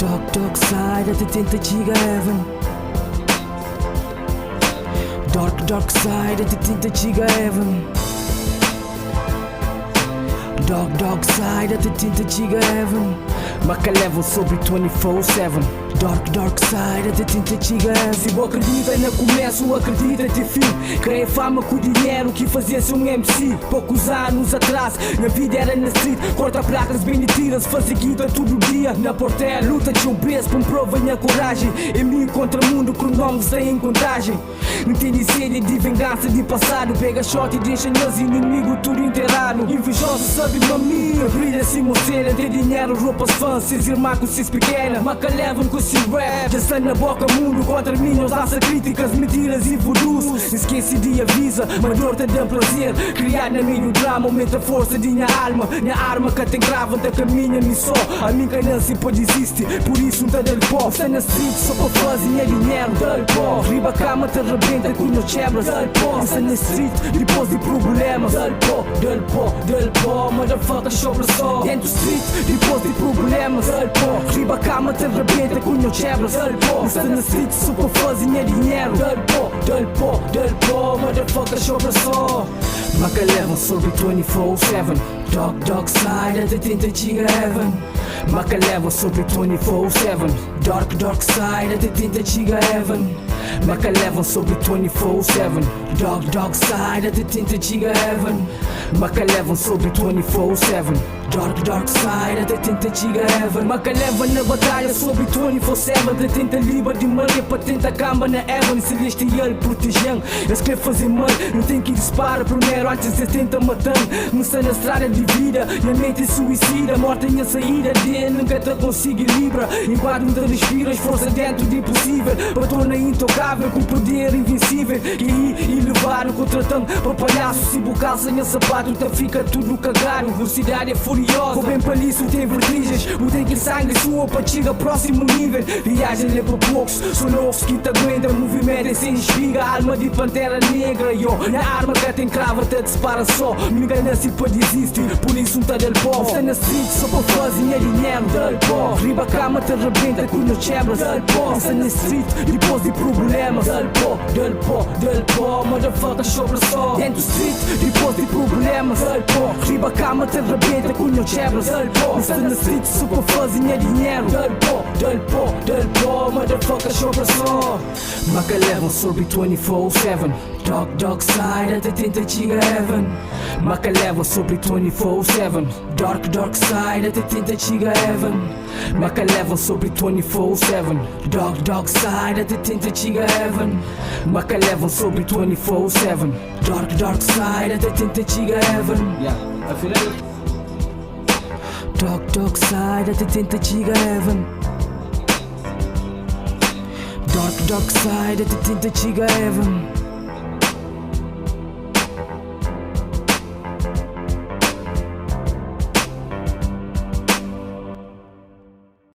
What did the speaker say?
Dark side até tenta chegar a heaven. Dark side até tenta chegar a heaven. Dark side até tenta chegar a heaven. Maca level sobre 24/7. Dark side até tenta chegar a heaven. Se eu acredito no começo, acredita ter fim. Creio fama com o dinheiro que fazia ser um MC. Poucos anos atrás, na vida era na street. Corta placas bem tiras, fazer guita todo dia. Na portela, luta de um preço, para prova minha coragem. Em mim contra o mundo, com nomes sem em contagem. Não tem de sede de vingança de passado. Pega shot e deixa meus inimigos tudo enterrado. Invejoso sabe mamia, brilha se mostrar. Tem dinheiro, roupas fãs, seus irmãos com seus pequenas. Maca levam com seu rap, já sai na boca mundo. Contra mim não lança críticas, mentiras e voodoos. Esquece de avisa, mas dor te dá prazer. Criar na meio drama, aumenta a força de minha alma. Minha arma que tem grava, da caminha me só. A minha ganância pode existir, por isso não tá del pó. Está na street só para fazer minha dinheiro, del pó. Riba a cama te arrebenta com meus quebras, del pó. Está na street depois de problemas, del pó, motherfucker sobra só. Dentro street depois de problemas, del pó. Riba a cama te arrebenta com meus quebras, del pó. Está na street só para fazer minha dinheiro, del pó, motherfucker sobra só. Maca levam sobre 24/7. Dark side até tenta chegar a heaven. Maca leva sobre 24/7. Dark side até tenta chegar a heaven. Maca levam sobre 24/7. Dark side até tenta chegar a heaven. Maca levam sobre 24/7. Dark side até tenta chegar a heaven. Maca leva na batalha sobre 24/7. Até tenta livre de Maria para tentar cama na heaven. Celestial protegendo, eles querem fazer mal. Não tem que disparar primeiro antes de tenta matando. Me está na estrada de vida, minha mente é suicida. Morte em saída dele, nunca te consigo livre. Enquanto não te respiras, força dentro de impossível. Para tornar intocável, com poder invencível. E levar o contratando para palhaço. Se bocal sem a sapato, te fica tudo cagado. Velocidade é furiosa, o bem palício tem vertigens. O tem que sangue sua para chegar próximo nível. Viagem é para poucos, são loucos que te aguentam. Movimento é sem espiga, alma de pantera negra. Yo, na arma que tem crava, te dispara só. Me engana-se para desistir, por isso não tá del pó. Está na street só para fazer minha dinheiro, del pó. Riba a cama te arrebenta com meus quebras, del pó. Está na street depois de problemas, del pó, motherfucker sobra só. Dentro street depois de problemas, del pó. Riba a cama te arrebenta com meus quebras, del pó. Está na street só para fazer minha dinheiro, del pó, motherfucker sobra só. Maca levam sobre 24/7. Dark side até tenta chegar a heaven. Maca leva sobre 24/7. Dark side até tenta chegar a heaven. Maca leva sobre 24/7. Dark side até tenta chegar a heaven. Maca leva sobre 24/7. Dark side até tenta chegar a heaven. Dark side até tenta chegar a heaven. Dark side até tenta chegar a heaven.